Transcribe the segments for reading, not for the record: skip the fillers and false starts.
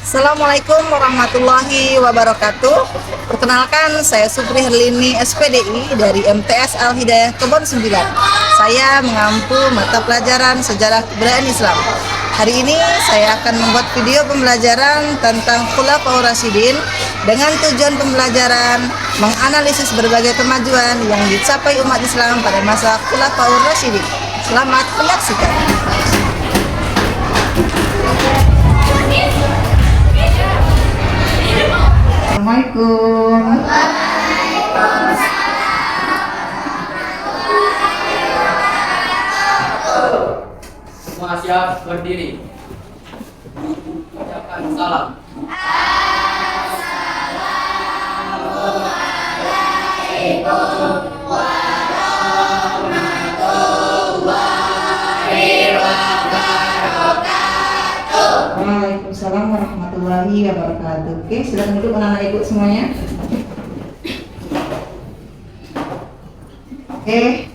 Assalamualaikum warahmatullahi wabarakatuh. Perkenalkan, saya Supri Herlini SPDI dari MTS Al Hidayah Kebon 9. Saya mengampu mata pelajaran Sejarah Kebudayaan Islam. Hari ini saya akan membuat video pembelajaran tentang Khulafaur Rasyidin dengan tujuan pembelajaran menganalisis berbagai kemajuan yang dicapai umat Islam pada masa Khulafaur Rasyidin. Selamat menyaksikan. Assalamualaikum. Semua siap berdiri. Ucapkan salam. Assalamualaikum warahmatullahi wabarakatuh. Waalaikumsalam warahmatullahi wabarakatuh. Oke, silakan duduk anak-anak ibu semuanya. Oke,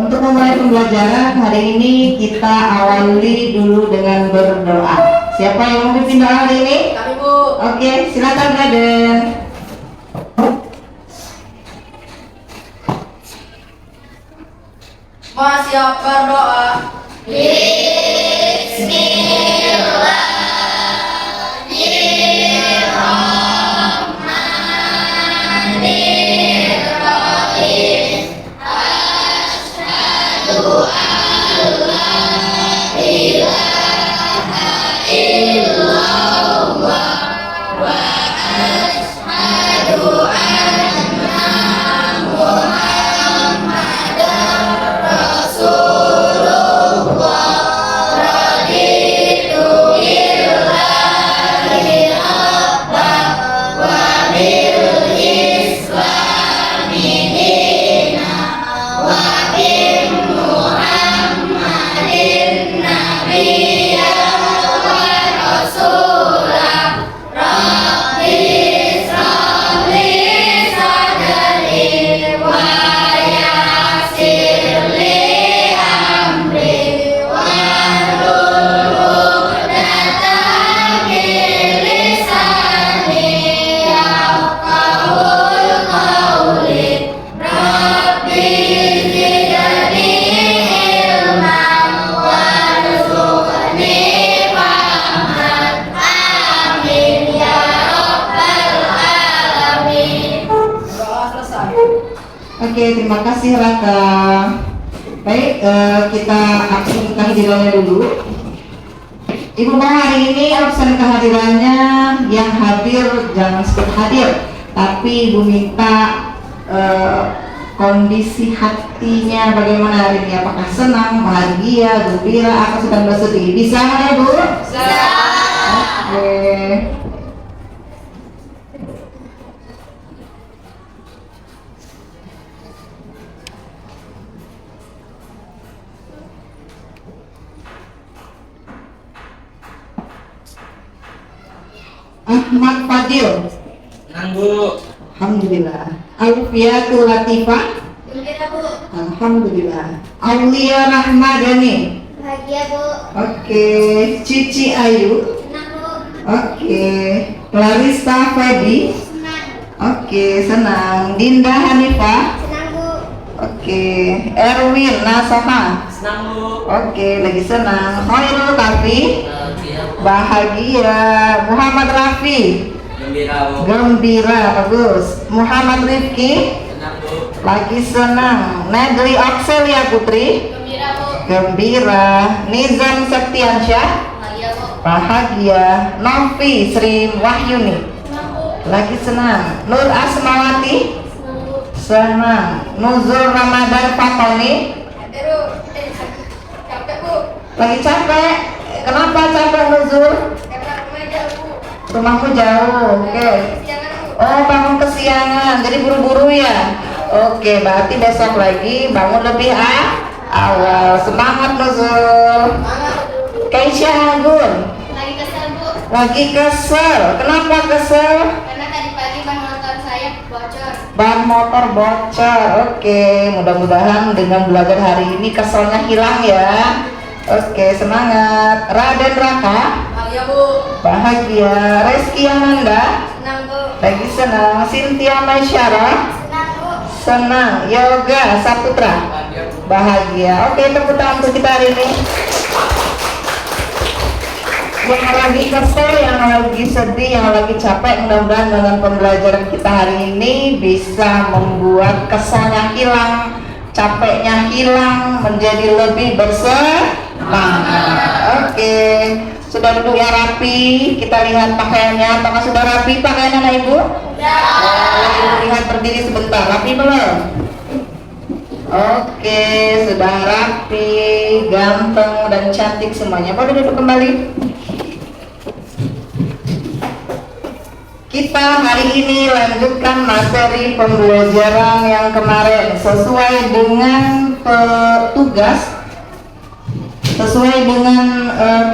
untuk memulai pembelajaran hari ini kita awali dulu dengan berdoa. Siapa yang mau pimpin doa hari ini? Kami, Bu. Oke, silakan Raden. Semua siap berdoa. Oke, terima kasih Raka. Baik, kita absen kehadirannya dulu. Ibu mau hari ini absen kehadirannya yang hadir jangan sebut hadir, tapi Ibu minta kondisi hatinya bagaimana hari ini, apakah senang, bahagia, gembira, atau sedang bersedih. Bisa nggak Ibu? Bisa. Oke. Ahmad Fadil. Tenang, Bu. Alhamdulillah. Alfiatul Latifah. Gembira, Bu. Alhamdulillah. Aulia Rahmadani. Bahagia, Bu. Oke. Cici Ayu. Senang, Bu. Oke. Clarissa Feby. Senang. Oke, senang. Dinda Hanifah. Senang, Bu. Oke. Erwin Nasoha. Senang, Bu. Oke, lagi senang. Khairul Kafi. Bahagia. Muhammad Rafi. Gembira, Bu. Gembira, bagus. Muhammad Rifki. Senang, Bu. Lagi senang. Nedli Okselia Putri. Gembira, Bu. Gembira. Nizam Septiansyah. Bahagia, Bu. Bahagia. Novi Sri Wahyuni. Senang, Bu. Lagi senang. Nur Asmawati. Senang, Bu. Senang. Nuzul Ramadan Fatoni. Capek, Bu. Lagi capek. Kenapa capek Nuzul? Karena rumah jauh, Bu. Rumahmu jauh. Oke. Jangan, Bu. Oh, bangun kesiangan. Jadi buru-buru ya. Oke, berarti besok lagi bangun lebih awal. Semangat Nuzul. Keisha Agun. Lagi kesel, Bu. Lagi kesel. Kenapa kesel? Karena tadi pagi ban motor saya bocor. Ban motor bocor. Oke, mudah-mudahan dengan belajar hari ini keselnya hilang ya. Oke, semangat. Raden Raka. Bahagia, Bu. Bahagia. bahagia. Reski Ananda, Senang, Bu. lagi senang. Cynthia Maisyara, Senang, Bu. senang. Yoga Saputra, bahagia. Oke, tepuk tangan untuk kita hari ini. Yang lagi kesel, yang lagi sedih, yang lagi capek, mudah-mudahan dengan pembelajaran kita hari ini bisa membuat kesalnya hilang, capeknya hilang, menjadi lebih bersemangat. Oke, sudah duduk yang rapi, kita lihat pakaiannya. Apakah sudah rapi pakaian anak ibu? Lagi lihat berdiri sebentar, rapi belum? Oke, sudah rapi, ganteng dan cantik semuanya. Boleh duduk kembali. Kita hari ini lanjutkan materi pembelajaran yang kemarin sesuai dengan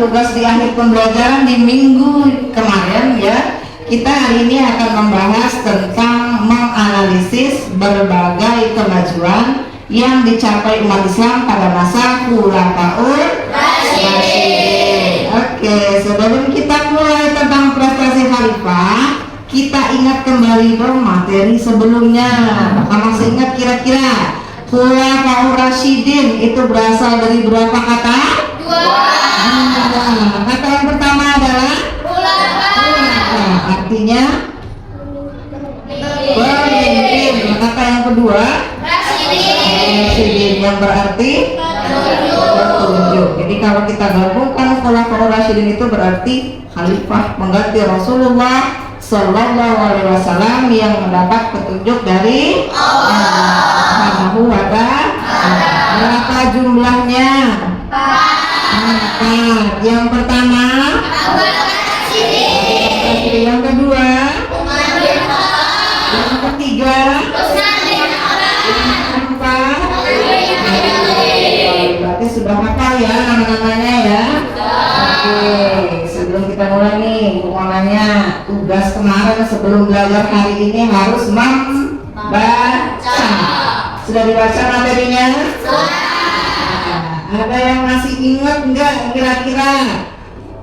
tugas di akhir pembelajaran di minggu kemarin ya. Kita hari ini akan membahas tentang menganalisis berbagai kemajuan yang dicapai umat Islam pada masa Khulafaur Rasyidin. Oke, sebelum kita mulai tentang prestasi khalifah, kita ingat kembali dong materi sebelumnya. Apakah masih ingat kira-kira Khulafaur Rasyidin itu berasal dari berapa kata? Kata yang pertama adalah artinya pemimpin. Kata yang kedua Rasyidin, yang berarti petunjuk. Jadi kalau kita gabungkan Khulafaur Rasyidin itu berarti khalifah pengganti Rasulullah Sallallahu Alaihi Wasallam yang mendapat petunjuk dari Allah Subhanahu wa Ta'ala. Berapa jumlahnya? 4. Yang pertama yang kedua, yang ketiga, yang keempat. Berarti sudah hafal ya nama-namanya ya. Oke, sebelum kita mulai nih, pokoknya tugas kemarin sebelum belajar hari ini harus membaca. Sudah dibaca materinya? Ada yang masih ingat enggak kira-kira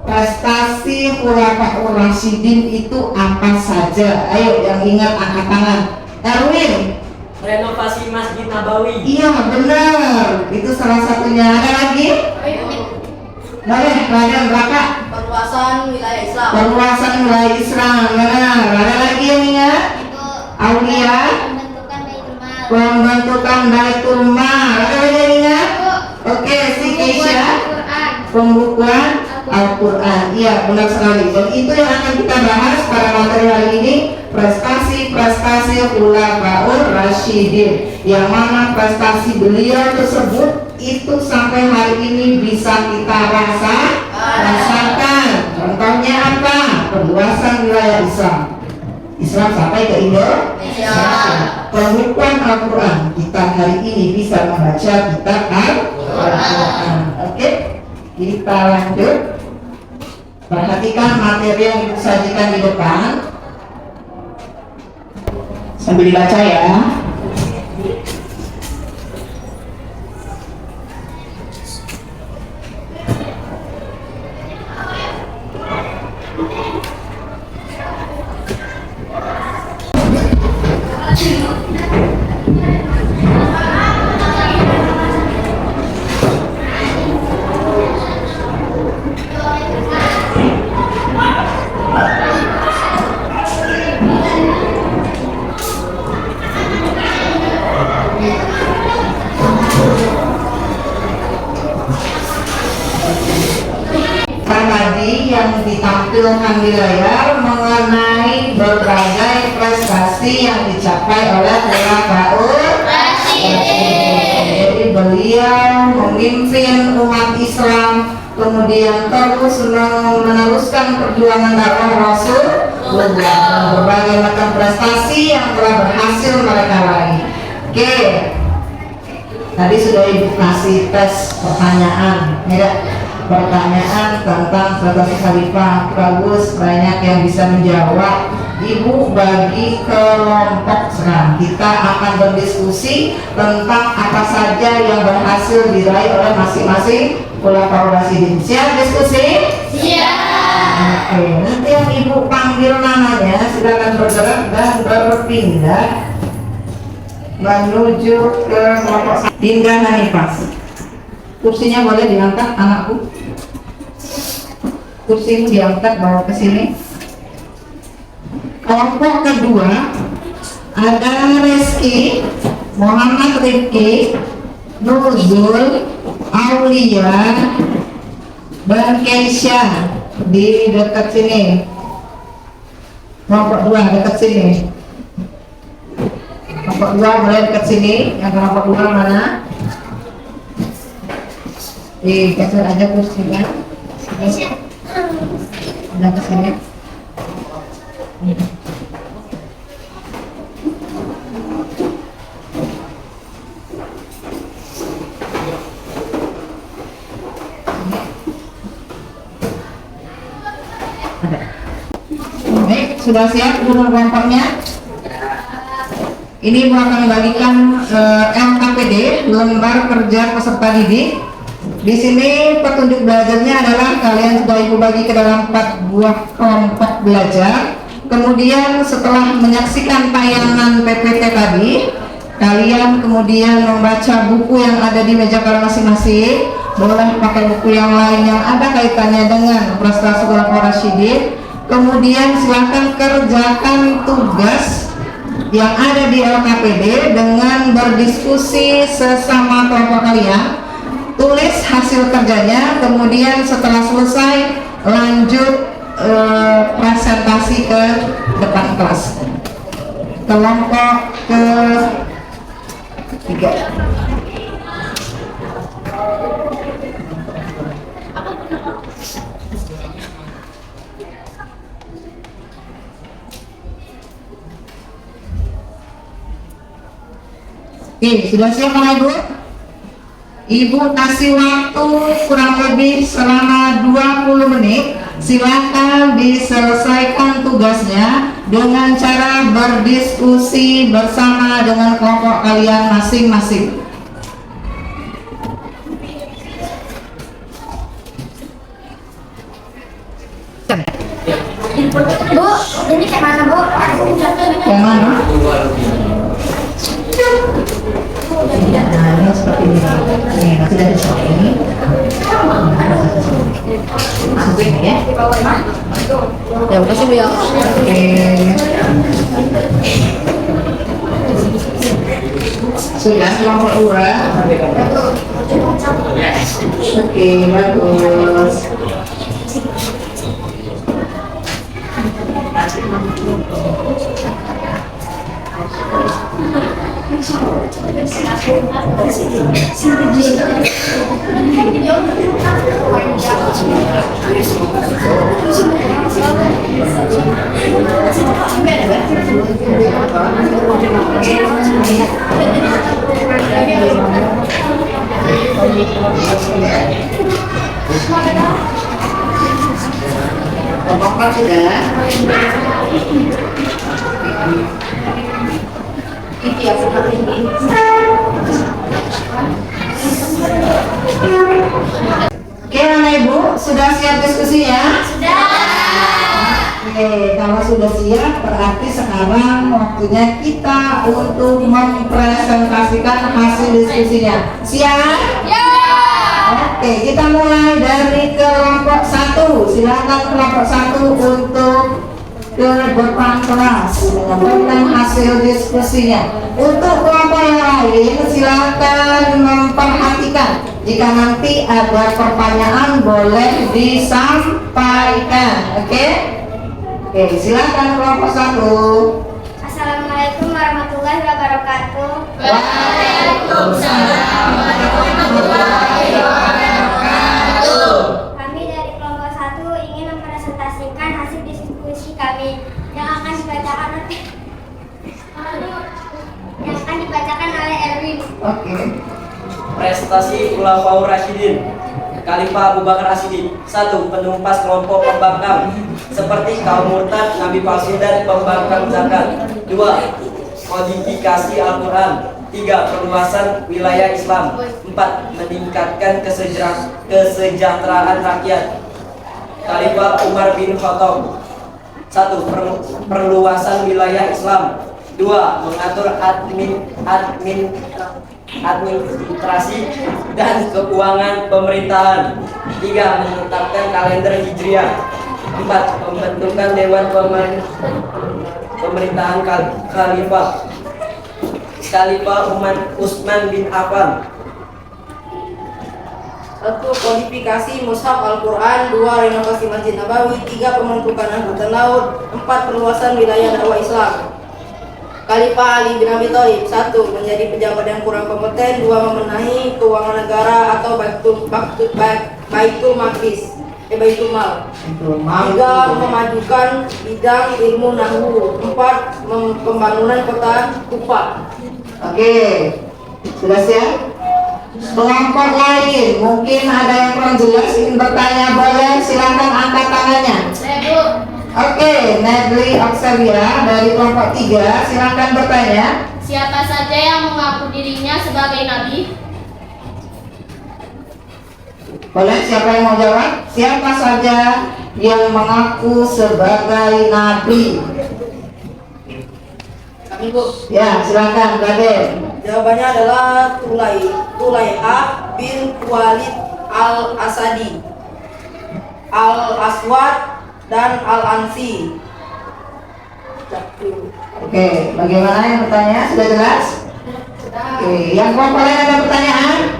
prestasi Khulafaur Rasyidin itu apa saja? Ayo yang ingat angkat tangan. Erwin. Renovasi Masjid Nabawi. Iya benar, itu salah satunya. Ada lagi? Boleh, pelajaran berapa? Perluasan wilayah Islam. Perluasan wilayah Islam, benar. Ada lagi yang ingat? Aulia. Pembentukan Baitul Mal. Ada lagi yang ingat? Oke, si Keisha. Pembukuan Al-Quran. Iya, benar sekali. Dan itu yang akan kita bahas pada materi hari ini, prestasi Khulafaur Rasyidin. Yang mana prestasi beliau tersebut itu sampai hari ini bisa kita rasakan. Contohnya apa? Perluasan wilayah Islam. Islam sampai ke Indonesia. Pembukuan Al-Quran. Kita hari ini bisa membaca kitab Al-Quran. Oke, kita lanjut. Perhatikan materi yang disajikan di depan. Sambil dibaca ya. Tadi yang ditampilkan di layar mengenai berbagai prestasi yang dicapai oleh Khulafaur Rasyidin. Jadi beliau memimpin umat Islam, kemudian terus meneruskan perjuangan dakwah Rasulullah, berbagai macam prestasi yang telah berhasil mereka raih. Oke, tadi sudah ibu kasih tes pertanyaan, ya. Pertanyaan tentang prestasi khalifah, bagus, banyak yang bisa menjawab. Ibu bagi kelompok sekarang. Kita akan berdiskusi tentang apa saja yang berhasil diraih oleh masing-masing Khulafaur Rasyidin. Siap diskusi? Siap. Oke, nanti yang ibu panggil namanya silakan bergerak dan berpindah menuju ke kelompok Dinda Hanifah. Kursinya boleh diangkat anakku. Kursimu diangkat bawa ke sini. Kelompok kedua ada Reski, Muhammad Rifki, Nuzul, Aulia, dan Keisha di dekat sini. Kelompok dua dekat sini. Kelompok dua boleh dekat sini. Yang kelompok dua mana? Dikasih aja kursinya. Udah ke sini. Baik, sudah siap nomor kelompoknya? Ini Ibu akan bagikan LKPD, lembar kerja peserta didik. Di sini petunjuk belajarnya adalah kalian sudah Ibu bagi ke dalam 4 buah kelompok belajar. Kemudian setelah menyaksikan tayangan PPT tadi, kalian kemudian membaca buku yang ada di meja kalian masing-masing. Boleh pakai buku yang lain yang ada kaitannya dengan prestasi Khulafaur Rasyidin. Kemudian silakan kerjakan tugas yang ada di LKPD dengan berdiskusi sesama kelompok kalian. Tulis hasil kerjanya, kemudian setelah selesai lanjut presentasi ke depan kelas. Kelompok ketiga. Oke, sudah siap Ibu? Ibu kasih waktu kurang lebih selama 20 menit. Silakan diselesaikan tugasnya dengan cara berdiskusi bersama dengan kelompok kalian masing-masing. Bu, ini kayak mana, Bu? Yang mana? Nah, ini seperti ini. Nih, nanti dari seperti ini. Masukin ya. Ya, makasih Bu ya. Oke. Sudah kelompok dua. Oke, bagus. Kelompok sudah. Ini ya seperti ini. Oke, anak Ibu, sudah siap diskusinya? Sudah. Oke, kalau sudah siap berarti sekarang waktunya kita untuk mempresentasikan hasil diskusinya. Siap? Ya. Oke, kita mulai dari kelompok 1. Silakan kelompok 1 untuk ke depan kelas menyampaikan hasil diskusinya. Untuk kelompok yang lain silakan memperhatikan. Jika nanti ada pertanyaan boleh disampaikan. Oke? Oke, silakan kelompok 1. Assalamualaikum warahmatullahi wabarakatuh. Waalaikumsalam warahmatullahi wabarakatuh. Kami dari kelompok 1 ingin mempresentasikan hasil diskusi kami yang akan dibacakan oleh Erwin. Oke. Prestasi Khulafaur Rasyidin. Khalifah Abu Bakar As-Siddiq. 1. Penumpas kelompok pembangkang seperti kaum murtad, nabi palsu dan pembangkang zakat. 2. Kodifikasi Al-Quran. 3. Perluasan wilayah Islam. 4. Meningkatkan kesejahteraan rakyat. Khalifah Umar bin Khattab. 1. Perluasan wilayah Islam. 2. Mengatur administrasi dan keuangan pemerintahan. 3. Menetapkan kalender Hijriah. 4. Pembentukan Dewan Pemerintahan Khalifah Utsman bin Affan. 1. Kodifikasi Mushaf Al-Quran. 2. Renovasi Masjid Nabawi. 3. Pembentukan Angkatan Laut. 4. Perluasan wilayah dakwah Islam. Khalifah Ali bin Abi Thalib. 1. Menjadi pejabat yang kurang kompeten. 2. Memenahi keuangan negara atau Baitul Mal. 3. Memajukan bidang ilmu nahwu. 4. Pembangunan kota Kufa. Oke, sudah siap? Kelompok lain, mungkin ada yang kurang jelas ingin bertanya, boleh silakan angkat tangannya. Oke, Nedli Oksavia dari kelompok 3, silakan bertanya. Siapa saja yang mengaku dirinya sebagai nabi? Boleh, siapa yang mau jawab? Siapa saja yang mengaku sebagai nabi? Kami, Bu. Ya, silakan, Raden. Jawabannya adalah Tulaiha bin Walid Al-Asadi, Al-Aswad, dan Al-Ansi. Oke, bagaimana yang bertanya? Sudah jelas? Oke, yang kelompok lain ada pertanyaan?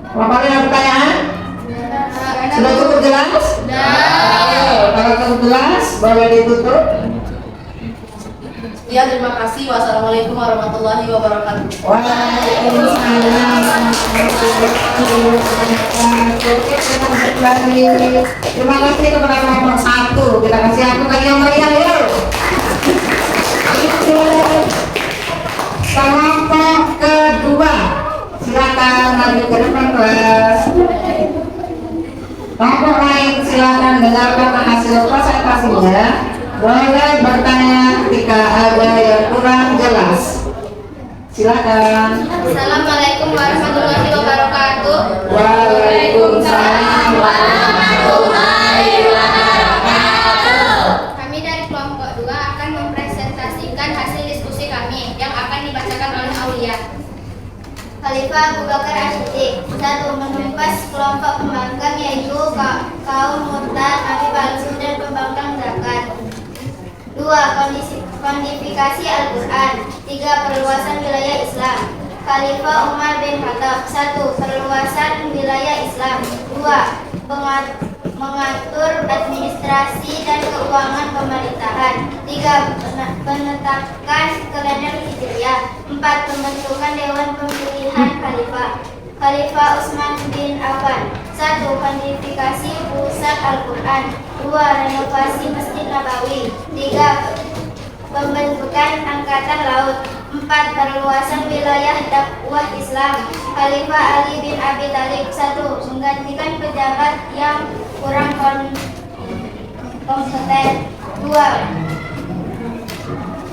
Kelompok lain ada pertanyaan? Sudah cukup jelas? Oke, kalau cukup jelas, boleh ditutup. Ya, terima kasih. Wassalamualaikum warahmatullahi wabarakatuh. Waalaikumsalam. Terima kasih kepada kelompok 1. Kita kasih aku lagi yang meriah, yuk. Kelompok kedua, silakan maju ke depan kelas. Kelompok lain silakan dengarkan hasil presentasinya. Boleh bertanya ketika ada yang kurang jelas. Silakan. Assalamualaikum warahmatullahi wabarakatuh. Waalaikumsalam warahmatullahi wabarakatuh. Kami dari kelompok 2 akan mempresentasikan hasil diskusi kami yang akan dibacakan oleh Aulia. Khalifah Abu Bakar As-Siddiq. 1. Menumpas kelompok pembangkang yaitu kaum murtad, nabi palsu, dan pembangkang zakat. 2. Kodifikasi Al-Quran. 3. Perluasan wilayah Islam. Khalifah Umar bin Khattab. 1. Perluasan wilayah Islam. 2. Mengatur administrasi dan keuangan pemerintahan. 3. Menetapkan kalender Hijriah. 4. Pembentukan Dewan Pemilihan Khalifah Utsman bin Affan. 1. Kodifikasi Pusat Al-Quran. 2. Renovasi Masjid Nabawi. 3. Pembentukan Angkatan Laut. 4. Perluasan wilayah dakwah Islam. Khalifah Ali bin Abi Thalib. 1. Menggantikan pejabat yang kurang kompeten. 2.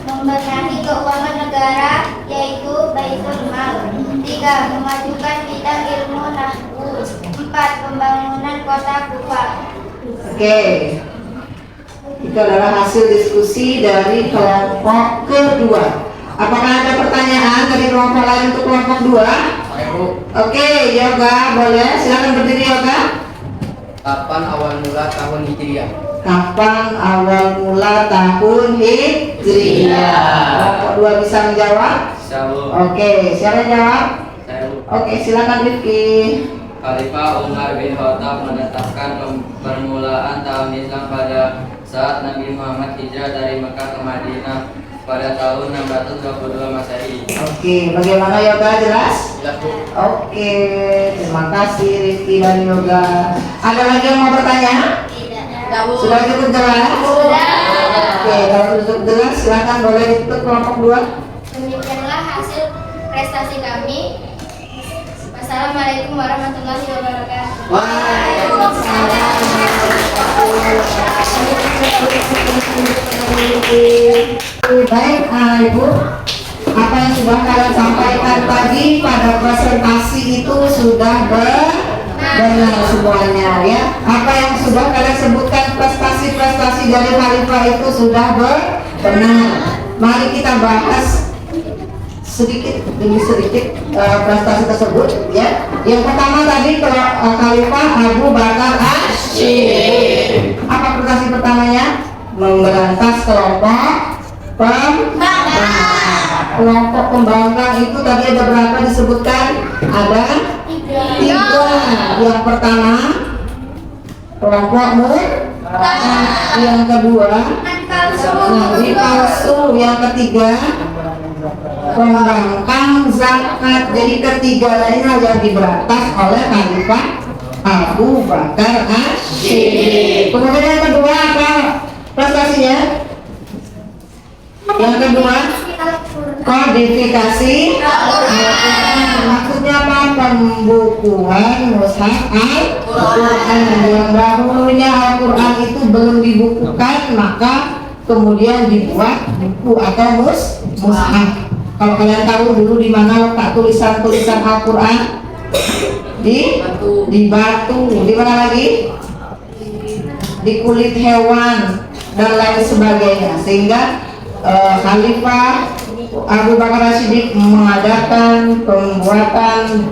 Membenahi keuangan negara yaitu Baitul Mal. 3. Memajukan bidang ilmu nahwu. 4. Pembangunan kota Kufa. Oke, itu adalah hasil diskusi dari kelompok kedua. Apakah ada pertanyaan dari kelompok lain untuk kelompok 2? Oke, Yoga, boleh silakan berdiri, Yoga. Kapan awal mula tahun Hijriah? Kapan awal mula tahun Hijriah? Kelompok 2 bisa menjawab? Oke, siapa yang jawab? Oke, silakan Rifki. Khalifah Umar bin Khattab menetapkan permulaan tahun Islam pada saat Nabi Muhammad hijrah dari Mekah ke Madinah pada tahun 622 Masehi. Oke, bagaimana Yoga, jelas? Oke, terima kasih Rifki dan Yoga. Ada lagi yang mau bertanya? Tidak. Sudah cukup jelas? Oke, kalau cukup jelas silakan boleh ditutup kelompok 2. Demikianlah hasil prestasi kami. Wassalamualaikum warahmatullahi wabarakatuh. Baik, Ibu, apa yang sudah kalian sampaikan tadi pada presentasi itu sudah benar. Benar semuanya ya. Apa yang sudah kalian sebutkan prestasi-prestasi dari khalifah itu sudah benar. Mari kita bahas sedikit demi sedikit prestasi tersebut ya. Yang pertama tadi khalifah Abu Bakar Asyid. Apa prestasi pertamanya? Memberantas kelompok pembangkang. Kelompok pembangkang itu tadi ada berapa disebutkan? Ada 3. Yang pertama kelompok yang kedua nabi palsu, yang ketiga pembangkang zakat. Jadi ketiganya yang diberantas oleh khalifah Abu Bakar Asyid. Kemudian yang kedua apa prestasinya? Yang kedua kodifikasi Al-Quran. Maksudnya apa? Pembukuan mushaf Al-Quran. Yang dahulunya Al-Quran itu belum dibukukan, maka kemudian dibuat buku atau mushaf. Kalau kalian tahu dulu di mana letak tulisan-tulisan Al-Quran? Di batu. Di mana lagi? Di kulit hewan dan lain sebagainya. Sehingga Khalifah Abu Bakar Asyid mengadakan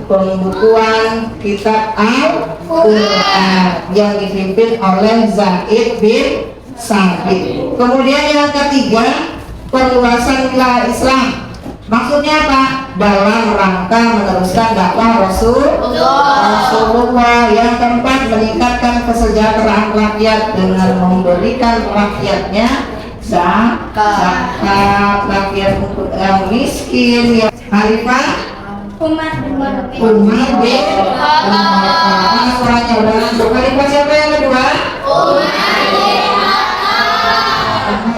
pembukuan kitab Al-Quran yang dipimpin oleh Zaid bin Sabit. Kemudian yang ketiga perluasan wilayah Islam. Maksudnya apa? Dalam rangka meneruskan dakwah Rasulullah. Yang keempat meningkatkan kesejahteraan rakyat dengan memberikan rakyatnya zakat, rakyat yang miskin. Yang Khalifah Umar bin suaranya udah ngantuk. Khalifah siapa yang kedua? Umar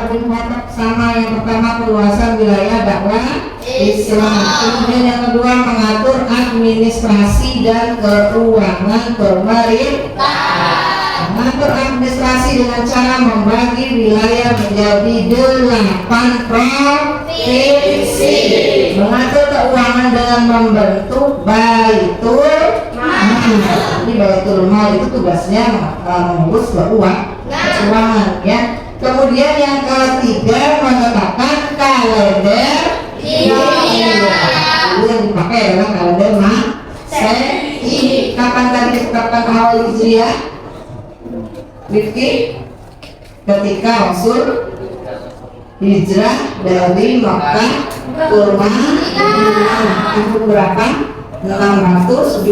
bin Khattab. Sama yang pertama perluasan wilayah dakwah Islam. Kemudian yang kedua mengatur administrasi dan keuangan pemerintah. Mengatur administrasi dengan cara membagi wilayah menjadi 8 provinsi. Mengatur keuangan dengan membentuk Baitul Mal. Jadi Baitul Mal itu tugasnya mengurus keuangan ya. Kemudian yang ketiga menetapkan kalender hijriah. Yang dipakai adalah kalender Masehi. Kapan tadi ditetapkan awal hijriah? Rifki, ketika Rasul hijrah dari Makkah ke Madinah itu berapa? 622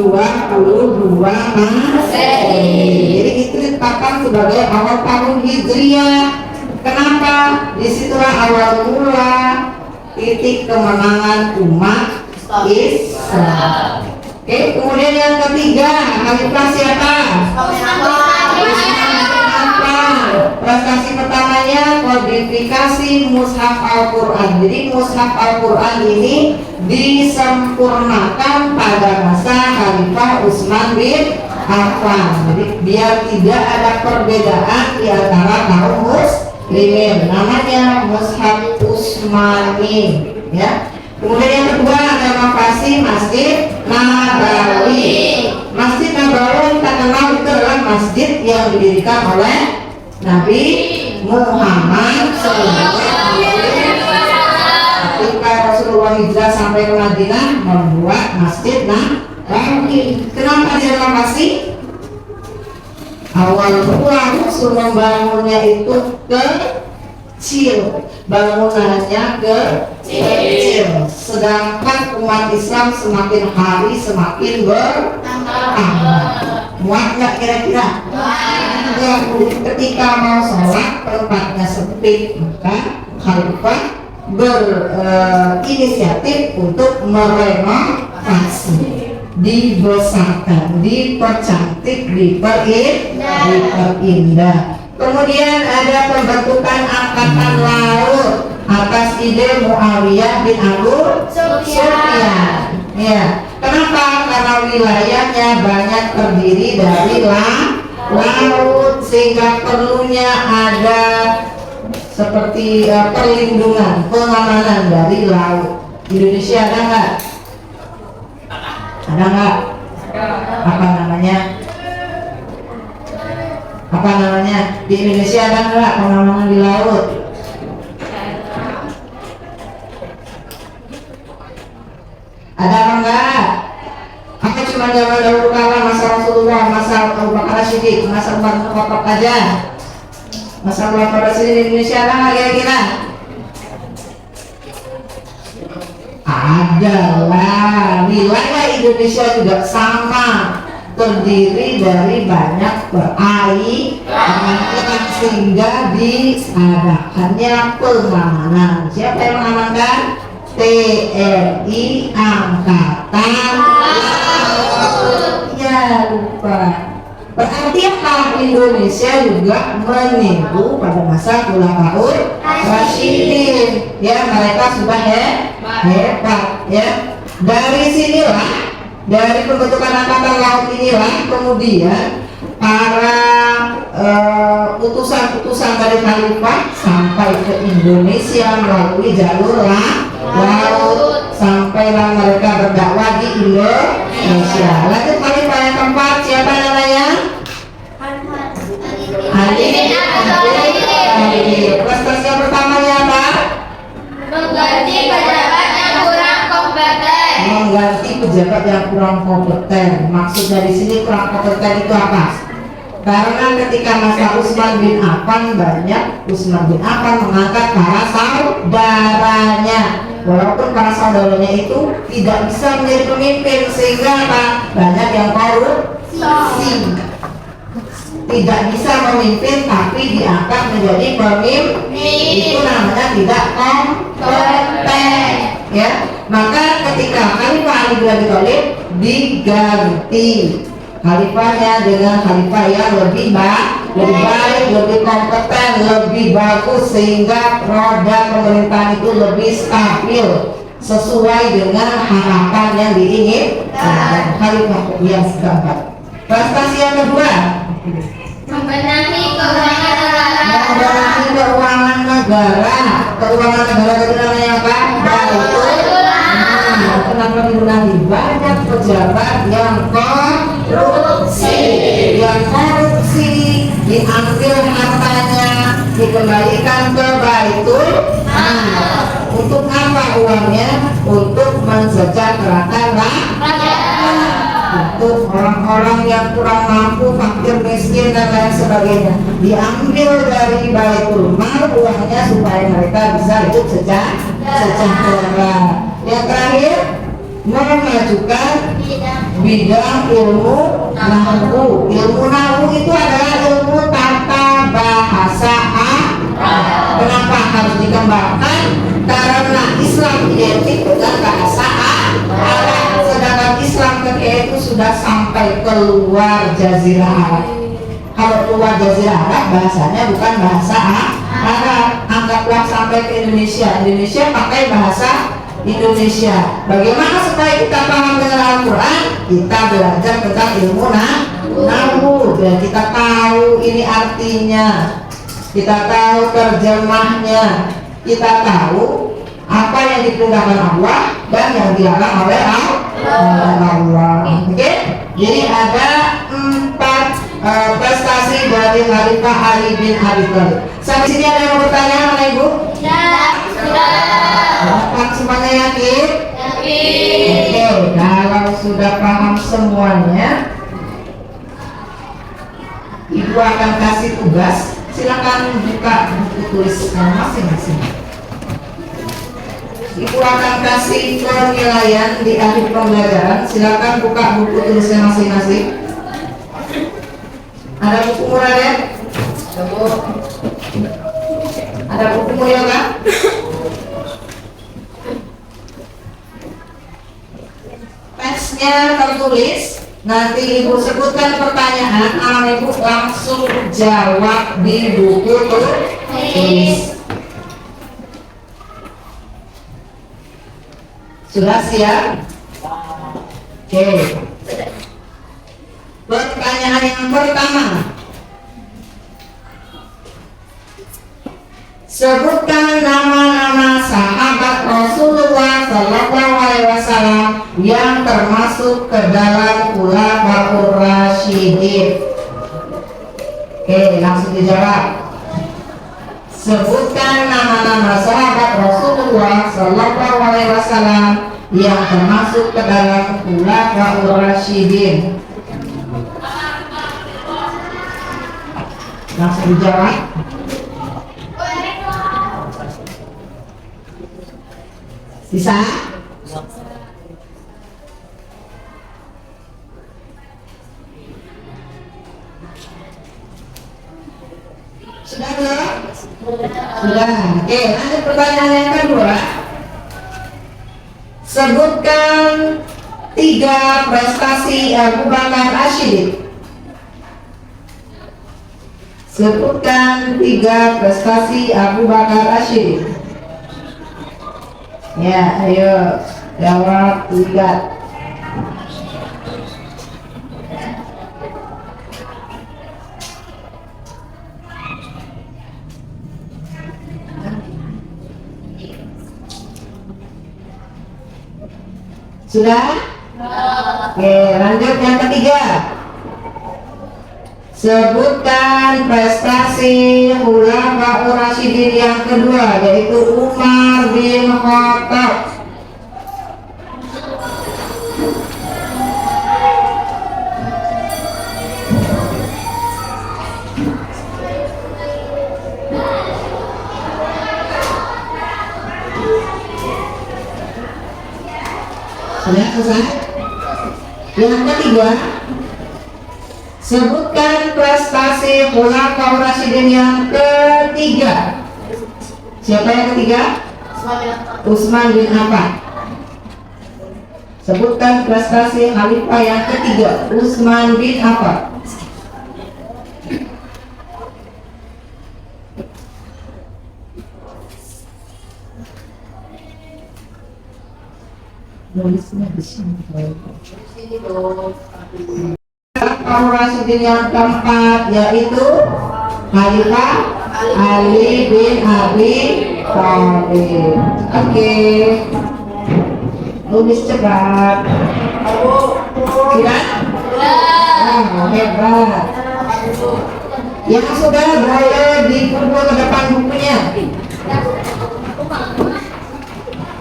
Masehi. Jadi itu ditetapkan sebagai awal tahun hijriah. Kenapa? Disitulah awal mula titik kemenangan umat Islam. Oke, kemudian yang ketiga khalifah siapa? Prestasi pertamanya kodifikasi mushaf Al-Quran. Jadi mushaf Al-Quran ini disempurnakan pada masa Khalifah Utsman bin Affan. Jadi biar tidak ada perbedaan di antara kaum muslimin, namanya mushaf Utsmani ya. Kemudian yang kedua renovasi Masjid Nabawi. Masjid Nabawi kita kenal itu adalah masjid yang didirikan oleh Nabi Muhammad SAW. Ketika Rasulullah hijrah sampai ke Madinah membuat Masjid Nabawi. Kenapa direnovasi? Awal mula Rasul membangunnya itu kecil, bangunannya kecil, sedangkan umat Islam semakin hari semakin bertambah. Muat nggak kira-kira? Ketika mau sholat tempatnya sempit, maka khalifah berinisiatif untuk merenovasi, dibesarkan, dipercantik, diperindah. Kemudian ada pembentukan angkatan laut atas ide Muawiyah bin Abu Sufyan. Ya, kenapa? Karena wilayahnya banyak terdiri dari laut, sehingga perlunya ada seperti perlindungan, pengamanan dari laut. Di Indonesia ada nggak? Ada nggak? Apa namanya? Apa namanya? Di Indonesia ada nggak pengamangan di laut? Ada apa enggak? Apa cuma zaman dahulu kala, masa Rasulullah, masa Abu Bakar Siddiq, masa Umar bin Khattab aja? Masa Abu Bakar Siddiq di Indonesia ada nggak kira-kira? Adalah. Wilayah Indonesia juga sama, terdiri dari banyak perairan sehingga diadakannya pengamanan. Siapa yang mengamankan? TNI Angkatan Laut. Ya lupa. Berarti apa? Indonesia juga meniru pada masa Khulafaur Rasyidin. Ya, mereka sudah hebat ya. Dari sinilah, dari pembentukan angkatan laut inilah kemudian para utusan-utusan dari khalifah sampai ke Indonesia melalui jalur laut, sampailah mereka berdakwah di Indonesia. Lanjut khalifah yang keempat, siapa namanya? Ali bin Abi Thalib. Prestasi yang pertamanya apa? Mengganti pejabat yang kurang kompeten. Mengganti pejabat yang kurang kompeten. Maksudnya di sini kurang kompeten itu apa? Karena ketika masa Utsman bin Affan banyak Utsman bin Affan mengangkat para saudaranya, walaupun para saudaranya itu tidak bisa menjadi pemimpin sehingga apa? Banyak yang korupsi, tidak bisa memimpin tapi diangkat menjadi pemimpin, itu namanya tidak kompeten ya. Maka ketika Khalifah Ali bin Abi Thalib diganti khalifahnya dengan khalifah yang lebih baik, lebih kompeten, lebih bagus sehingga roda pemerintahan itu lebih stabil sesuai dengan harapan yang diinginkan. Khalifah yang keempat. Prestasi yang kedua, Membenahi keuangan negara. membenahi keuangan negara. Keuangan negara itu namanya apa? Kenapa dibenahi? Banyak pejabat yang korupsi, diambil hartanya, dikembalikan ke Baitul Mal. Untuk apa uangnya? Untuk mensejahterakan rakyat, untuk orang-orang yang kurang mampu, fakir, miskin dan lain sebagainya. Diambil dari Baitul Mal uangnya supaya mereka bisa hidup sejahtera. Yang terakhir, memajukan bidang ilmu nahwu. Ilmu nahwu itu adalah ilmu tata bahasa Arab. Kenapa harus dikembangkan? Karena Islam identik dengan bahasa Arab, sedangkan Islam ketika itu sudah sampai keluar Jazirah Arab. Kalau keluar Jazirah Arab bahasanya bukan bahasa Arab. Anggaplah sampai ke Indonesia, Indonesia pakai bahasa Indonesia. Bagaimana supaya kita paham dengan Al-Quran? Kita belajar tentang ilmu nahwu dan kita tahu ini artinya, kita tahu terjemahnya, kita tahu apa yang diperintahkan Allah dan yang dilarang oleh Allah. Oke? Jadi ada 4 prestasi dari Khalifah Ali bin Abi Thalib. Sampai sini ada yang mau bertanya sama Ibu? Apakah semuanya yakin? Oke, kalau sudah paham semuanya, Ibu akan kasih tugas. Silakan buka buku tulisan masing-masing. Ibu akan kasih penilaian di akhir pembelajaran. Silakan buka buku tulisnya masing-masing. Ada buku murah ya? Ada buku murah kan? Teksnya tertulis. Nanti Ibu sebutkan pertanyaan, anak Ibu langsung jawab di buku tulis. Sudah siap? Oke. Pertanyaan yang pertama, sebutkan nama-nama sahabat Rasulullah Sallallahu Alaihi Wasallam yang termasuk ke dalam Khulafaur Rasyidin. Oke, dijawab. Sebutkan nama-nama sahabat Rasulullah Sallallahu Alaihi Wasallam yang termasuk ke dalam Khulafaur Rasyidin. Langsung dijawab. Bisa? Sudah belum? Sudah. Oke, lanjut pertanyaan yang kedua. Sebutkan 3 prestasi Abu Bakar Asyidin. Sebutkan 3 prestasi Abu Bakar Asyidin. Ya, ayo jawab 3. Sudah? Oke, lanjut yang ketiga. Sebutkan prestasi Khulafaur Rasyidin yang kedua, yaitu Umar bin Khattab. Sudah selesai? Yang ketiga, sebutkan prestasi Khulafaur Rasyidin yang ketiga. Siapa yang ketiga? Utsman bin Affan. Sebutkan prestasi khalifah yang ketiga, Utsman bin Affan. Nulisnya di sini. Khulafaur Rasyidin yang keempat yaitu Khalifah Ali bin Abi Thalib. Oke. Nulis cepat. Sudah? Oh, hebat. Yang sudah boleh dikumpul ke depan bukunya.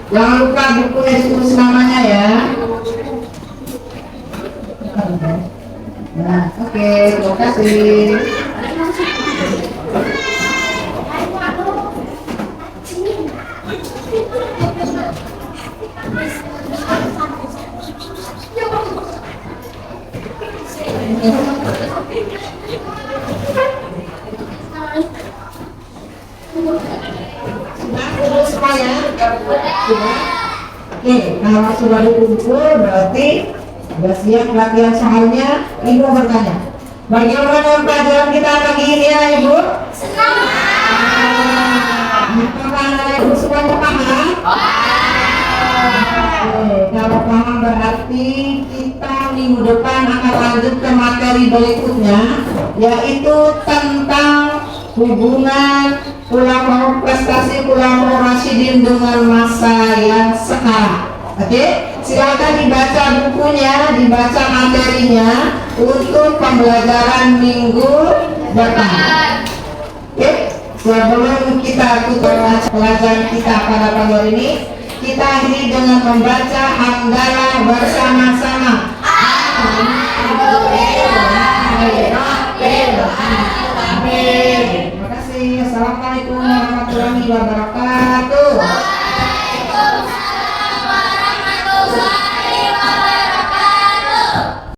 Jangan lupa bukunya ditulis namanya ya. Nah, oke, terima kasih. Sudah semua ya? Sudah? Oke, kalau sudah dikumpul berarti sudah siap latihan soalnya. Ibu bertanya, bagaimana pelajaran kita pagi ini ya Ibu? Senang. Apakah Ibu semuanya paham? Oke, kalau paham berarti kita minggu depan akan lanjut ke materi berikutnya, yaitu tentang hubungan prestasi Khulafaur Rasyidin dengan masa yang sekarang. Oke, silakan dibaca bukunya, dibaca materinya untuk pembelajaran minggu depan. Oke, sebelum kita tutup pelajaran kita pada pagi hari ini, kita akhiri dengan membaca hamdalah bersama-sama. Terima kasih. Assalamualaikum warahmatullahi wabarakatuh.